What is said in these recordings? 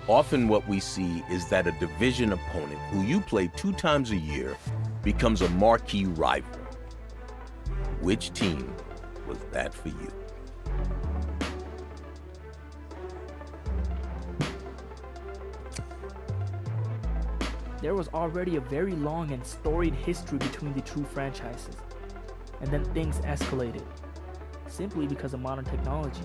Often what we see is that a division opponent who you play 2 times a year becomes a marquee rival. Which team was that for you? There was already a very long and storied history between the two franchises, and then things escalated, simply because of modern technology.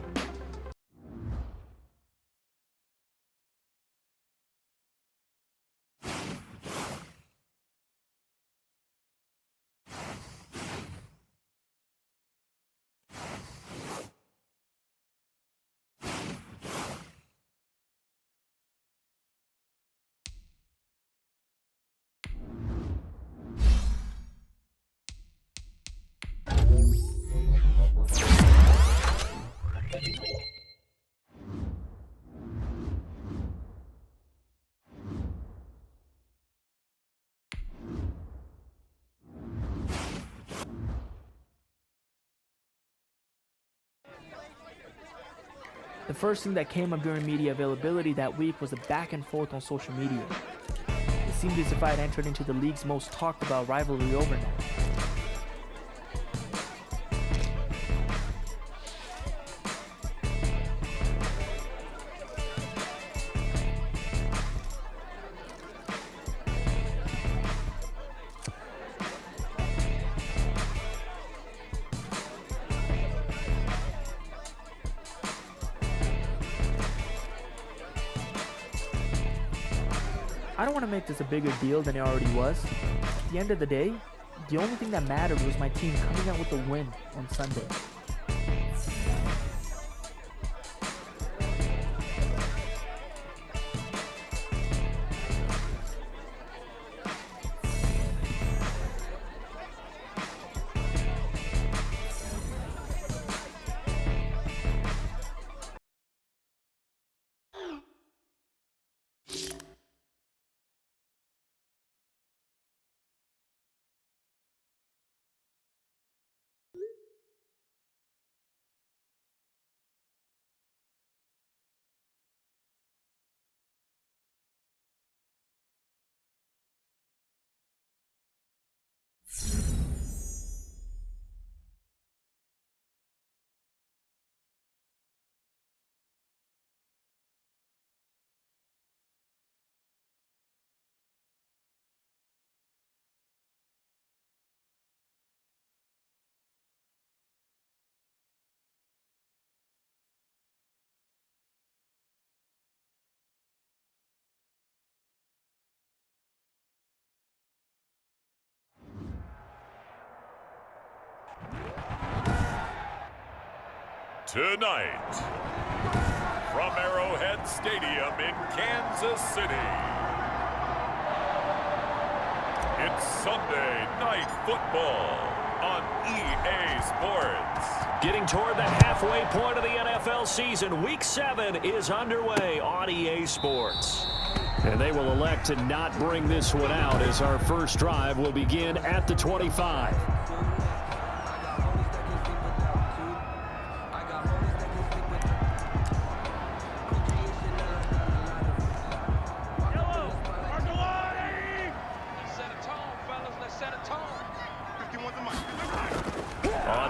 The first thing that came up during media availability that week was a back and forth on social media. It seemed as if I had entered into the league's most talked about rivalry overnight. I don't want to make this a bigger deal than it already was. At the end of the day, the only thing that mattered was my team coming out with a win on Sunday. Tonight, from Arrowhead Stadium in Kansas City, it's Sunday Night Football on EA Sports. Getting toward the halfway point of the NFL season, Week 7 is underway on EA Sports. And they will elect to not bring this one out as our first drive will begin at the 25.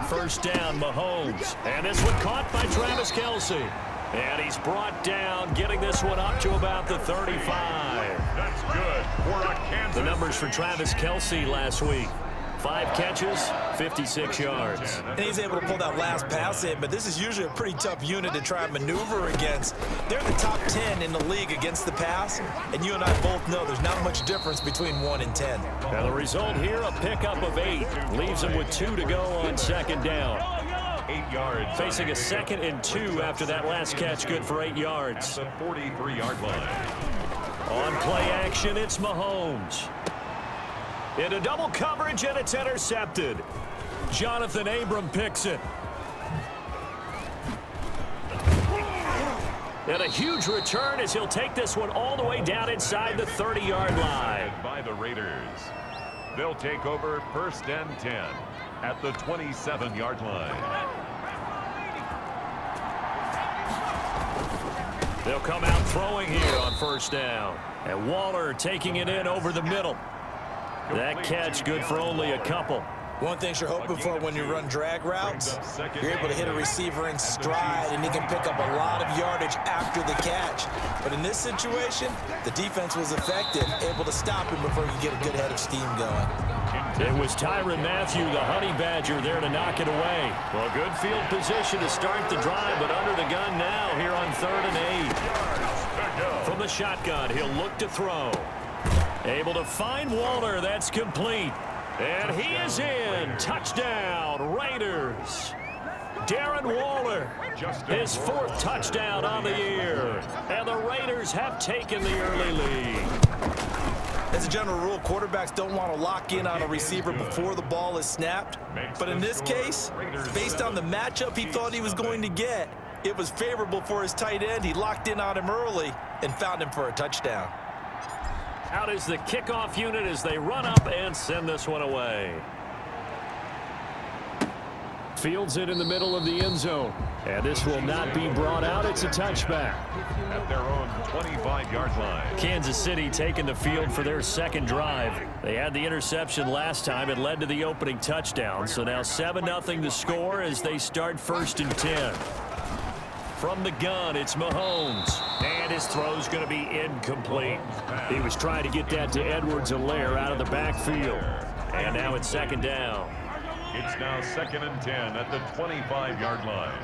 First down, Mahomes. And this one caught by Travis Kelce. And he's brought down, getting this one up to about the 35. That's good for a Kansas. The numbers for Travis Kelce last week. 5 catches, 56 yards. And he's able to pull that last pass in, but this is usually a pretty tough unit to try and maneuver against. They're the top 10 in the league against the pass, and you and I both know there's not much difference between 1 and 10. Now the result here, a pickup of 8. Leaves him with 2 to go on second down. 8 yards. Facing a 2nd and 2 after that last catch, good for 8 yards. At the 43-yard line. On play action, it's Mahomes. Into double coverage, and it's intercepted. Jonathan Abram picks it. And a huge return as he'll take this one all the way down inside the 30-yard line. By the Raiders. They'll take over 1st and 10 at the 27-yard line. They'll come out throwing here on first down. And Waller taking it in over the middle. That catch good for only a couple. One thing you're hoping for when you run drag routes, you're able to hit a receiver in stride, and he can pick up a lot of yardage after the catch. But in this situation, the defense was effective, able to stop him before he could get a good head of steam going. It was Tyrann Mathieu, the Honey Badger, there to knock it away. Well, good field position to start the drive, but under the gun now here on 3rd and 8. From the shotgun, he'll look to throw. Able to find Waller. That's complete. And he is in. Touchdown, Raiders. Darren Waller, his 4th touchdown on the year. And the Raiders have taken the early lead. As a general rule, quarterbacks don't want to lock in on a receiver before the ball is snapped. But in this case, based on the matchup he thought he was going to get, it was favorable for his tight end. He locked in on him early and found him for a touchdown. Out is the kickoff unit as they run up and send this one away. Fields it in the middle of the end zone. And this will not be brought out. It's a touchback. At their own 25-yard line. Kansas City taking the field for their 2nd drive. They had the interception last time. It led to the opening touchdown. So now 7-0 to score as they start 1st and 10. From the gun, it's Mahomes. And his throw's going to be incomplete. He was trying to get that to Edwards-Helaire out of the backfield. And now it's 2nd down. It's now 2nd and 10 at the 25-yard line.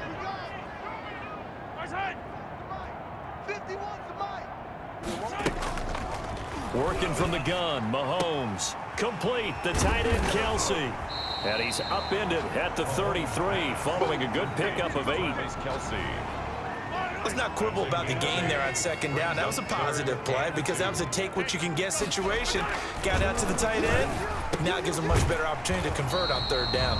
Working from the gun, Mahomes. Complete, the tight end, Kelsey. And he's upended at the 33, following a good pickup of 8. Kelsey. Let's not quibble about the gain there on 2nd down. That was a positive play because that was a take-what-you-can-get situation. Got out to the tight end. Now it gives him a much better opportunity to convert on 3rd down.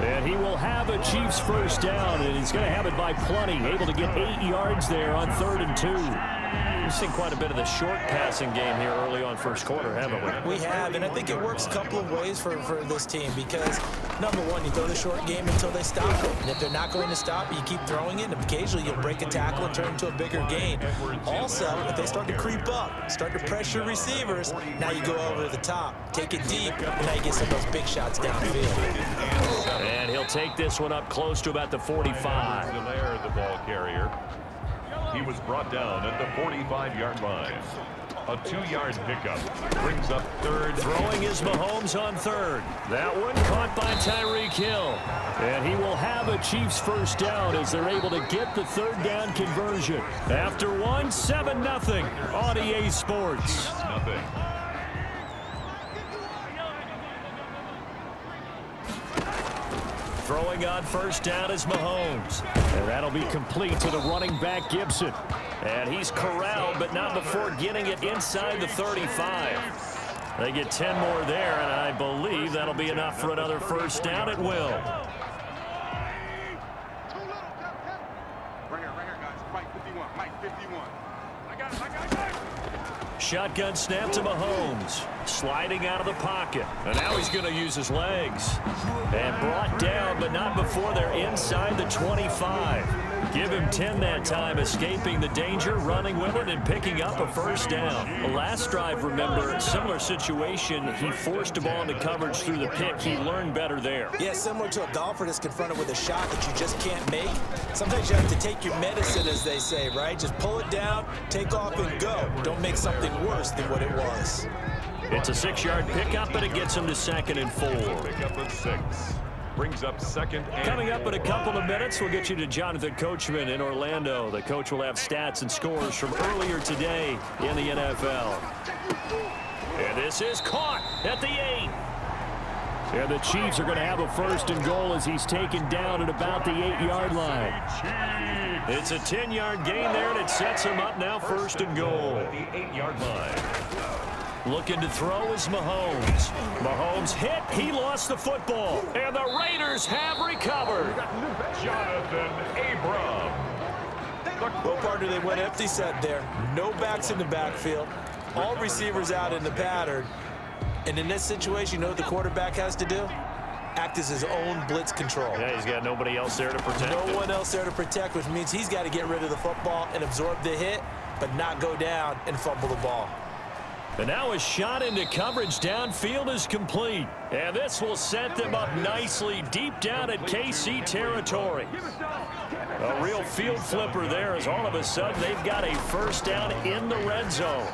And he will have a Chiefs 1st down, and he's going to have it by plenty. Able to get 8 yards there on 3rd and 2. We've seen quite a bit of the short passing game here early on 1st quarter, haven't we? We have, and I think it works a couple of ways for this team because, number one, you throw the short game until they stop it. And if they're not going to stop it, you keep throwing it, and occasionally you'll break a tackle and turn it into a bigger gain. Also, if they start to creep up, start to pressure receivers, now you go over the top, take it deep, and now you get some of those big shots downfield. And he'll take this one up close to about the 45. Helaire, the ball carrier. He was brought down at the 45-yard line. A 2-yard pickup brings up 3rd. Throwing is Mahomes on 3rd. That one caught by Tyreek Hill. And he will have a Chiefs 1st down as they're able to get the 3rd down conversion. After 7-0 on EA Sports. Nothing. Throwing on 1st down is Mahomes. And that'll be complete to the running back Gibson. And he's corralled, but not before getting it inside the 35. They get 10 more there, and I believe that'll be enough for another 1st down. It will. Shotgun snap to Mahomes. Sliding out of the pocket. And now he's going to use his legs. And brought down, but not before they're inside the 25. Give him 10 that time, escaping the danger, running with it, and picking up a 1st down. The last drive, remember, similar situation. He forced a ball into coverage through the pick. He learned better there. Yeah, similar to a golfer that's confronted with a shot that you just can't make. Sometimes you have to take your medicine, as they say, right? Just pull it down, take off, and go. Don't make something worse than what it was. It's a 6-yard pickup, but it gets him to 2nd and 4. Pickup of 6. Brings up 2nd and Coming up in a couple of minutes, we'll get you to Jonathan Coachman in Orlando. The coach will have stats and scores from earlier today in the NFL. And this is caught at the 8. And the Chiefs are going to have a 1st and goal as he's taken down at about the 8-yard line. It's a 10-yard gain there, and it sets him up now 1st and goal. at the 8-yard line. Looking to throw is Mahomes. Mahomes hit. He lost the football. And the Raiders have recovered. Jonathan Abram. Well, partner, they went empty set there. No backs in the backfield. All receivers out in the pattern. And in this situation, you know what the quarterback has to do? act as his own blitz control. Yeah, he's got nobody else there to protect him. No one else there to protect, which means he's got to get rid of the football and absorb the hit, but not go down and fumble the ball. And now a shot into coverage downfield is complete. And this will set them up nicely deep down at KC territory. A real field flipper there as all of a sudden they've got a first down in the red zone.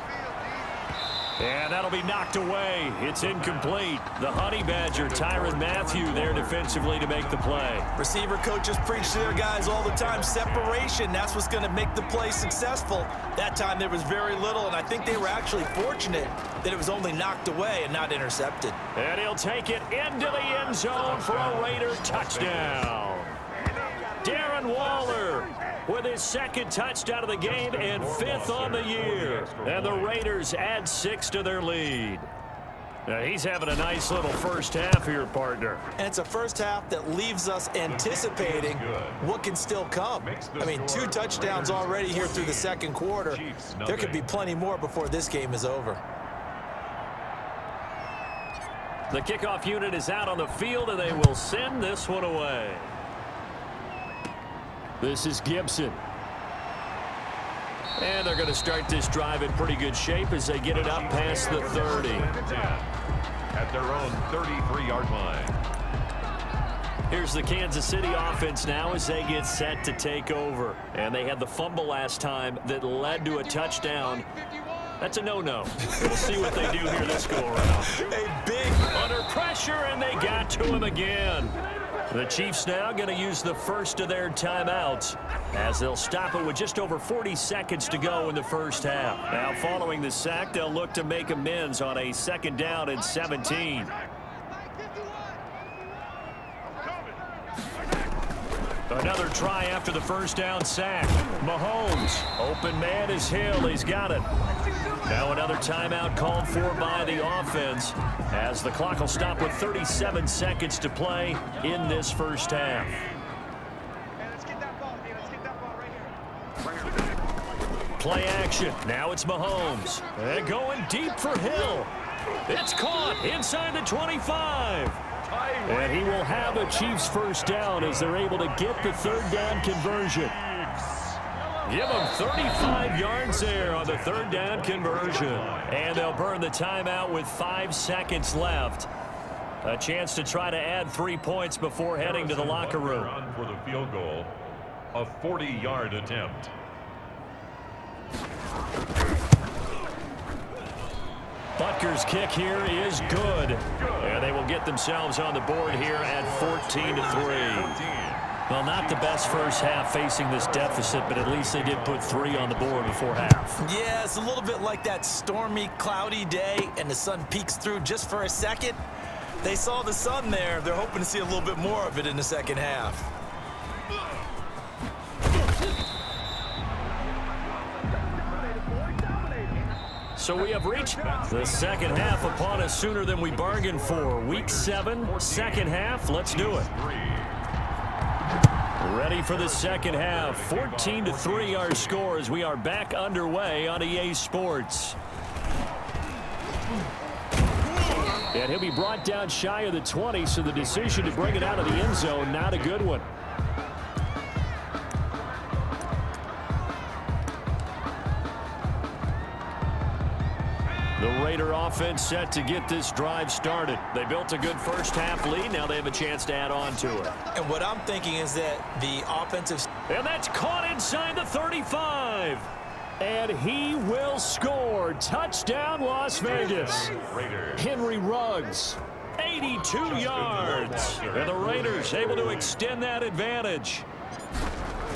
And that'll be knocked away. It's incomplete. The Honey Badger, Tyrann Mathieu, there defensively to make the play. Receiver coaches preach to their guys all the time. Separation, that's what's going to make the play successful. That time there was very little, and I think they were actually fortunate that it was only knocked away and not intercepted. And he'll take it into the end zone for a Raider touchdown. Darren Waller with his second touchdown of the game and 5th on the year. And the Raiders add 6 to their lead. Now he's having a nice little first half here, partner. And it's a first half that leaves us anticipating what can still come. I mean, 2 touchdowns already here through the second quarter. There could be plenty more before this game is over. The kickoff unit is out on the field, and they will send this one away. This is Gibson. And they're going to start this drive in pretty good shape as they get it up past the 30. At their own 33-yard line. Here's the Kansas City offense now as they get set to take over. And they had the fumble last time that led to a touchdown. That's a no-no. We'll see what they do here this go-around. A big under pressure, and they got to him again. The Chiefs now going to use the first of their timeouts as they'll stop it with just over 40 seconds to go in the first half. Now following the sack, they'll look to make amends on a 2nd down and 17. Another try after the first down sack. Mahomes, open man is Hill. He's got it. Now another timeout called for by the offense as the clock will stop with 37 seconds to play in this first half. Play action. Now it's Mahomes. And going deep for Hill. It's caught inside the 25. And he will have a Chiefs first down as they're able to get the 3rd down conversion. Give them 35 yards there on the 3rd down conversion. And they'll burn the timeout with 5 seconds left. A chance to try to add 3 points before heading to the locker room. For the field goal, a 40-yard attempt. Butker's kick here is good. And they will get themselves on the board here at 14-3. Well, not the best first half facing this deficit, but at least they did put 3 on the board before half. Yeah, it's a little bit like that stormy, cloudy day, and the sun peeks through just for a second. They saw the sun there. They're hoping to see a little bit more of it in the second half. So we have reached the second half upon us sooner than we bargained for. Week 7, second half. Let's do it. Ready for the second half. 14-3 our score as we are back underway on EA Sports. And he'll be brought down shy of the 20, so the decision to bring it out of the end zone, not a good one. The Raider offense set to get this drive started. They built a good first half lead. Now they have a chance to add on to it. And what I'm thinking is that the offensive... And that's caught inside the 35. And he will score. Touchdown, Las Vegas. Henry Ruggs, 82 yards. And the Raiders able to extend that advantage.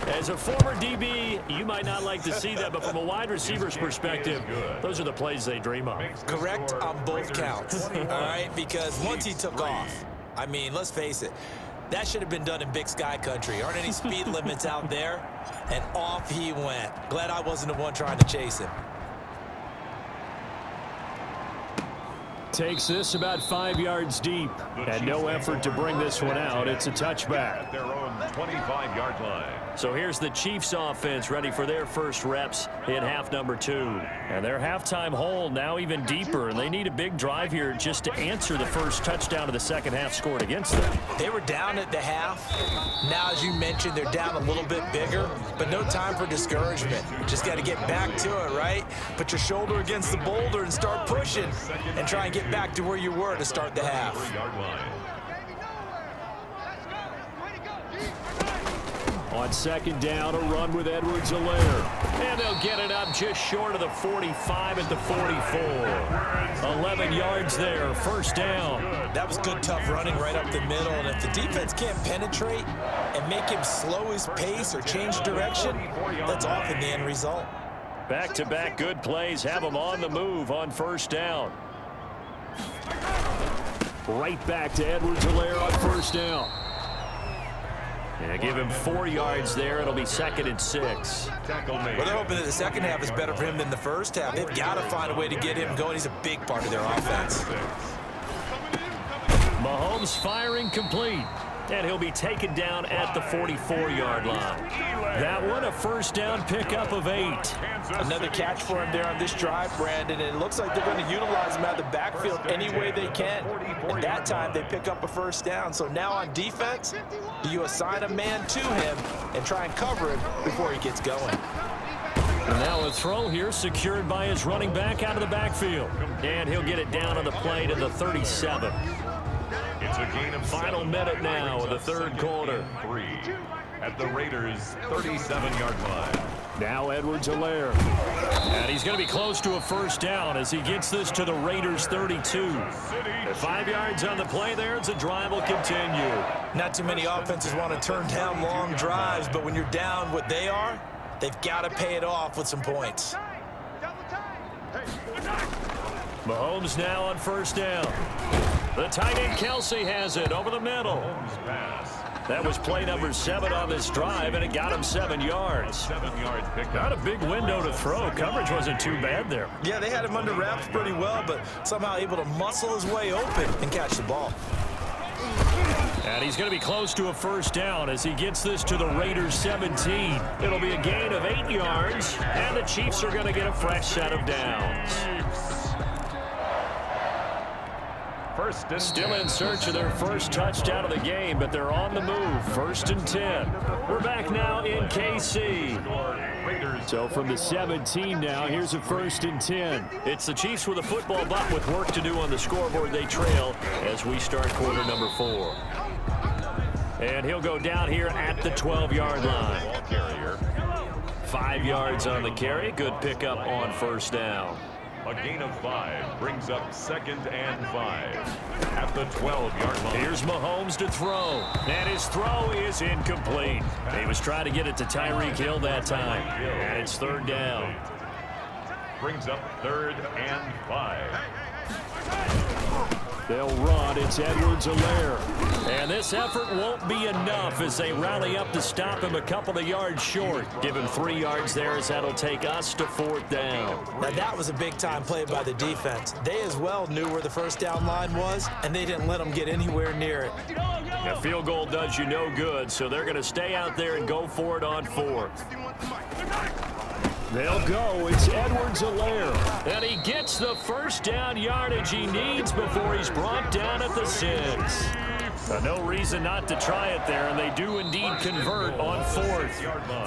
As a former DB, you might not like to see that, but from a wide receiver's perspective, those are the plays they dream of. Correct on both counts, all right? Because once he took off, I mean, let's face it, that should have been done in Big Sky Country. Aren't any speed limits out there? And off he went. Glad I wasn't the one trying to chase him. Takes this about 5 yards deep. And no effort to bring this one out. It's a touchback. At their own 25-yard line. So here's the Chiefs offense ready for their first reps in half number 2. And their halftime hole now even deeper. And they need a big drive here just to answer the first touchdown of the second half scored against them. They were down at the half. Now, as you mentioned, they're down a little bit bigger, but no time for discouragement. Just got to get back to it, right? Put your shoulder against the boulder and start pushing and try and get back to where you were to start the half. 3-yard line. On second down, a run with Edwards-Helaire. And they'll get it up just short of the 45 at the 44. 11 yards there, first down. That was good, tough running right up the middle. And if the defense can't penetrate and make him slow his pace or change direction, that's often the end result. Back-to-back good plays have them on the move on first down. Right back to Edwards-Helaire on first down. And give him 4 yards there. It'll be 2nd and 6. Tackle made. Well, they're hoping that the second half is better for him than the first half. They've got to find a way to get him going. He's a big part of their offense. Mahomes firing complete. And he'll be taken down at the 44-yard line. That one, a first down pickup of 8. Another catch for him there on this drive, Brandon. And it looks like they're going to utilize him out of the backfield any way they can. And that time, they pick up a first down. So now on defense, you assign a man to him and try and cover him before he gets going. And now a throw here secured by his running back out of the backfield. And he'll get it down on the play to the 37. It's a gain of Final minute now of the third quarter. 3 at the Raiders' 37-yard line. Now Edwards-Helaire. And he's going to be close to a first down as he gets this to the Raiders' 32. 5 yards on the play there as the drive will continue. Not too many offenses want to turn down long drives, but when you're down what they are, they've got to pay it off with some points. Mahomes now on first down. The tight end Kelsey has it over the middle. That was play number 7 on this drive, and it got him 7 yards. 7-yard pickup. Not a big window to throw. Coverage wasn't too bad there. Yeah, they had him under wraps pretty well, but somehow able to muscle his way open and catch the ball. And he's going to be close to a first down as he gets this to the Raiders' 17. It'll be a gain of 8 yards, and the Chiefs are going to get a fresh set of downs. Still in search of their first touchdown of the game, but they're on the move. 1st and 10. We're back now in KC. So from the 17 now, here's a 1st and 10. It's the Chiefs with a football, but with work to do on the scoreboard. They trail as we start quarter number 4. And he'll go down here at the 12-yard line. 5 yards on the carry. Good pickup on first down. A gain of 5 brings up 2nd and 5 at the 12-yard line. Here's Mahomes to throw, and his throw is incomplete. He was trying to get it to Tyreek Hill that time, and it's 3rd down. Brings up 3rd and 5. They'll run. It's Edwards-Helaire. And this effort won't be enough as they rally up to stop him a couple of yards short. Give him 3 yards there as that'll take us to 4th down. Now, that was a big-time play by the defense. They as well knew where the first down line was, and they didn't let them get anywhere near it. A field goal does you no good, so they're going to stay out there and go for it on 4th. They'll go. It's Edwards-Helaire. And he gets the first down yardage he needs before he's brought down at the 6. No reason not to try it there, and they do indeed convert on 4th.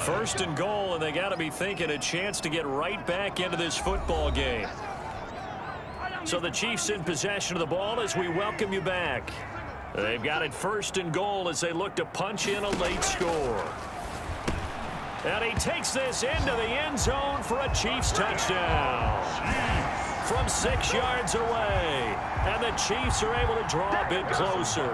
1st and goal, and they got to be thinking a chance to get right back into this football game. So the Chiefs in possession of the ball as we welcome you back. They've got it 1st and goal as they look to punch in a late score. And he takes this into the end zone for a Chiefs touchdown. From 6 yards away. And the Chiefs are able to draw a bit closer.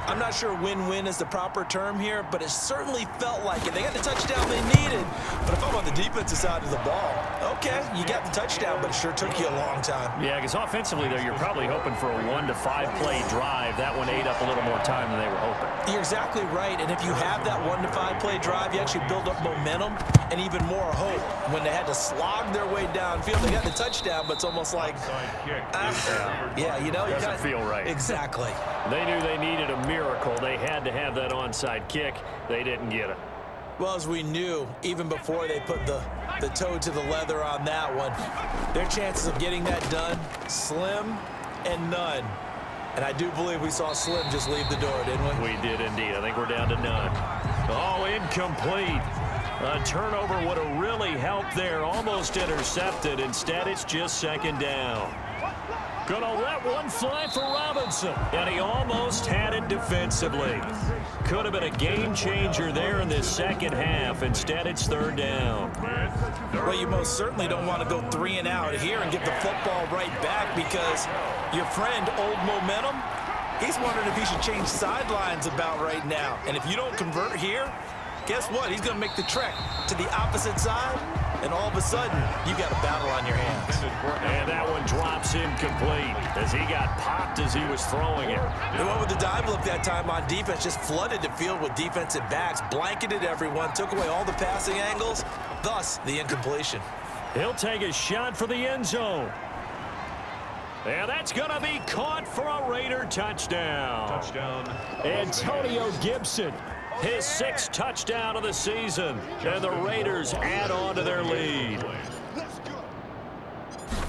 I'm not sure win-win is the proper term here, but it certainly felt like it. They got the touchdown they needed. But if I'm on the defensive side of the ball, okay, you got the touchdown, but it sure took you a long time. Yeah, because offensively there, you're probably hoping for a 1 to 5 play drive. That one ate up a little more time than they were hoping. You're exactly right, and if you have that 1 to 5 play drive, you actually build up momentum and even more hope. When they had to slog their way downfield, they got the touchdown, but it's almost like, yeah, you know, doesn't feel right. Exactly. They knew they needed a miracle. They had to have that onside kick. They didn't get it. Well, as we knew, even before they put the toe to the leather on that one, their chances of getting that done, slim and none. And I do believe we saw Slim just leave the door, didn't we? We did indeed. I think we're down to none. Oh, incomplete. A turnover would have really helped there. Almost intercepted. Instead, it's just second down. Gonna let one fly for Robinson. And he almost had it defensively. Could have been a game changer there in this second half. Instead, it's third down. Well, you most certainly don't want to go 3 and out here and get the football right back, because your friend, Old Momentum, he's wondering if he should change sidelines about right now. And if you don't convert here, guess what? He's going to make the trek to the opposite side, and all of a sudden, you got a battle on your hands. And that one drops incomplete as he got popped as he was throwing it. They went with the dive look that time on defense, just flooded the field with defensive backs, blanketed everyone, took away all the passing angles, thus the incompletion. He'll take a shot for the end zone. And that's going to be caught for a Raider touchdown. Antonio Gibson, his 6th touchdown of the season. And the Raiders add on to their lead.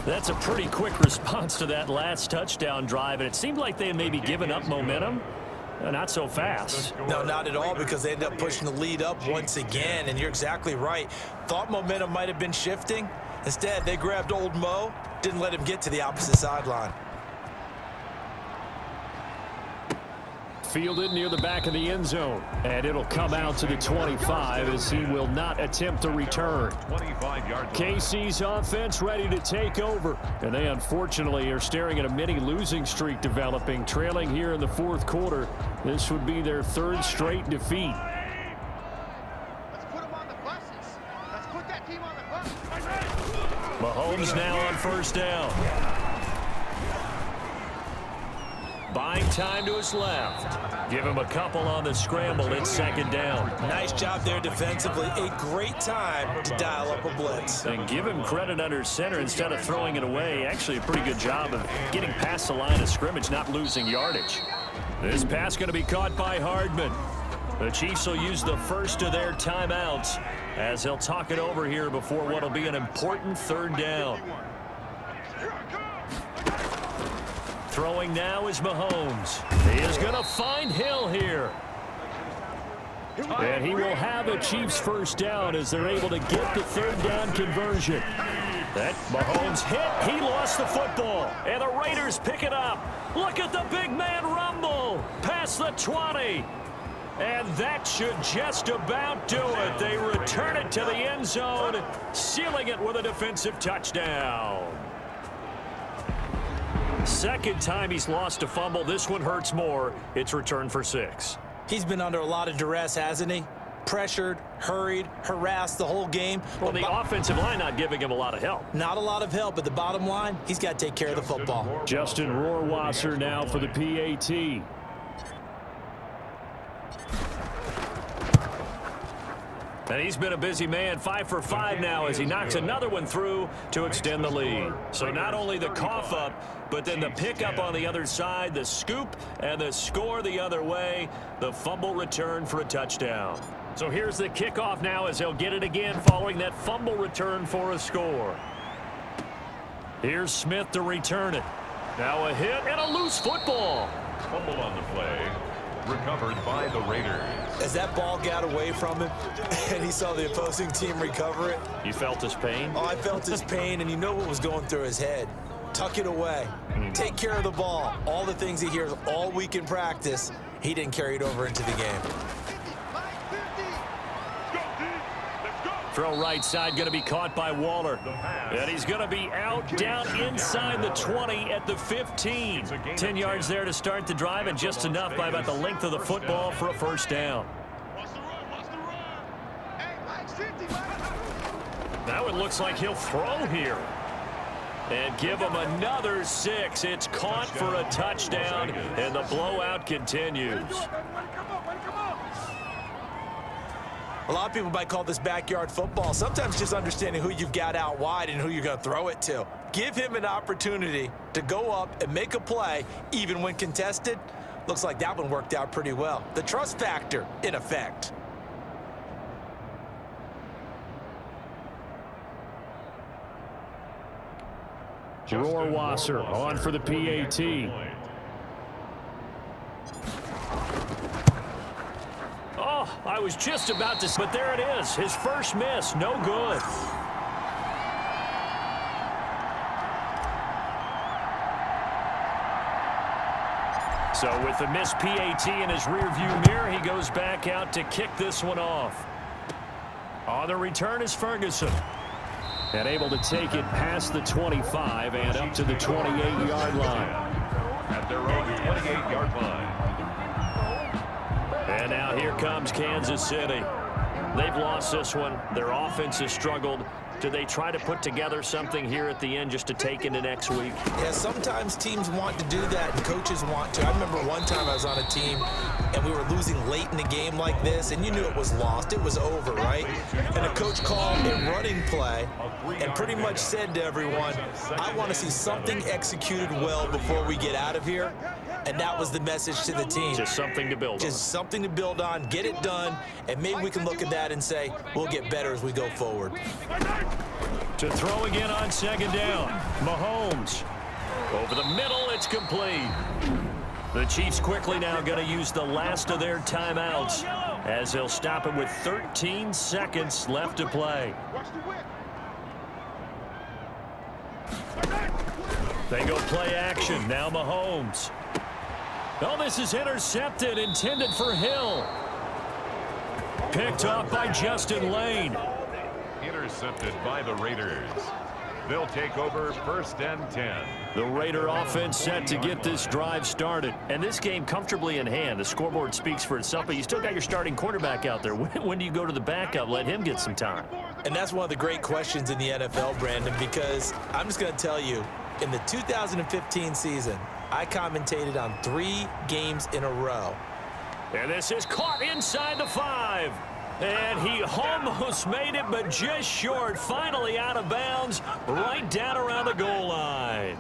That's a pretty quick response to that last touchdown drive. And it seemed like they may be giving up momentum. Not so fast. No, not at all, because they ended up pushing the lead up once again. And you're exactly right. Thought momentum might have been shifting. Instead, they grabbed Old Mo, didn't let him get to the opposite sideline. Fielded near the back of the end zone. And it'll come out to the 25 as he will not attempt a return. KC's offense ready to take over. And they unfortunately are staring at a mini losing streak developing, trailing here in the 4th quarter. This would be their 3rd straight defeat. Mahomes now on first down. Buying time to his left. Give him a couple on the scramble. It's second down. Nice job there defensively. A great time to dial up a blitz. And give him credit under center instead of throwing it away. Actually a pretty good job of getting past the line of scrimmage, not losing yardage. This pass going to be caught by Hardman. The Chiefs will use the first of their timeouts as they'll talk it over here before what will be an important third down. Throwing now is Mahomes. He is going to find Hill here. And he will have a Chiefs first down as they're able to get the third down conversion. That Mahomes hit. He lost the football. And the Raiders pick it up. Look at the big man rumble. Past the 20. And that should just about do it. They return it to the end zone, sealing it with a defensive touchdown. Second time he's lost a fumble. This one hurts more. It's returned for 6. He's been under a lot of duress, hasn't he? Pressured, hurried, harassed the whole game. Well, the offensive line not giving him a lot of help. Not a lot of help, but the bottom line, he's got to take care of the football. Justin Rohrwasser now for the PAT. And he's been a busy man, 5 for 5 now as he knocks another one through to extend the lead. So not only the cough up, but then the pickup on the other side, the scoop, and the score the other way, the fumble return for a touchdown. So here's the kickoff now as they'll get it again following that fumble return for a score. Here's Smith to return it. Now a hit and a loose football. Fumble on the play. Recovered by the Raiders. As that ball got away from him and he saw the opposing team recover it. You felt his pain? Oh, I felt his pain, and you know what was going through his head. Tuck it away. Take care of the ball. All the things he hears all week in practice, he didn't carry it over into the game. Throw right side going to be caught by Waller. And he's going to be out down inside the 20 at the 15. 10 yards there to start the drive, and just enough by about the length of the football for a first down. Now it looks like he'll throw here. And give him another 6. It's caught for a touchdown, and the blowout continues. A lot of people might call this backyard football. Sometimes just understanding who you've got out wide and who you're going to throw it to. Give him an opportunity to go up and make a play, even when contested. Looks like that one worked out pretty well. The trust factor in effect. Rohrwasser on for the PAT. Oh, I was just about to, but there it is. His first miss, no good. So with the missed PAT in his rearview mirror, he goes back out to kick this one off. On the return is Ferguson. And able to take it past the 25 and up to the 28-yard line. At their own 28-yard line. And now here comes Kansas City. They've lost this one. Their offense has struggled. Do they try to put together something here at the end just to take into next week? Yeah, sometimes teams want to do that and coaches want to. I remember one time I was on a team and we were losing late in the game like this, and you knew it was lost. It was over, right? And the coach called a running play and pretty much said to everyone, I want to see something executed well before we get out of here. And that was the message to the team. Just something to build on. Just something to build on, get it done, and maybe we can look at that and say, we'll get better as we go forward. To throw again on second down. Mahomes. Over the middle, it's complete. The Chiefs quickly now going to use the last of their timeouts as they'll stop it with 13 seconds left to play. They go play action. Now Mahomes. Oh, this is intercepted, intended for Hill. Picked up by Justin Lane. Intercepted by the Raiders. They'll take over 1st and 10. The Raider offense set to get this drive started. And this game comfortably in hand. The scoreboard speaks for itself, but you still got your starting quarterback out there. When do you go to the backup? Let him get some time. And that's one of the great questions in the NFL, Brandon, because I'm just going to tell you, in the 2015 season, I commentated on 3 games in a row. And this is caught inside the 5. And he almost made it, but just short. Finally out of bounds, right down around the goal line.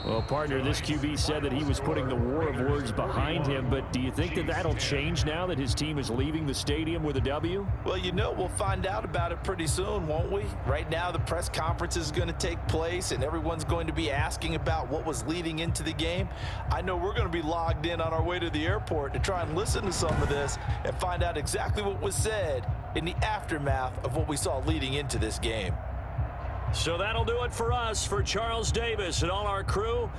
Well, partner, this QB said that he was putting the war of words behind him, but do you think that that'll change now that his team is leaving the stadium with a W? Well, you know, we'll find out about it pretty soon, won't we? Right now, the press conference is going to take place, and everyone's going to be asking about what was leading into the game. I know we're going to be logged in on our way to the airport to try and listen to some of this and find out exactly what was said in the aftermath of what we saw leading into this game. So that'll do it for us. For Charles Davis and all our crew,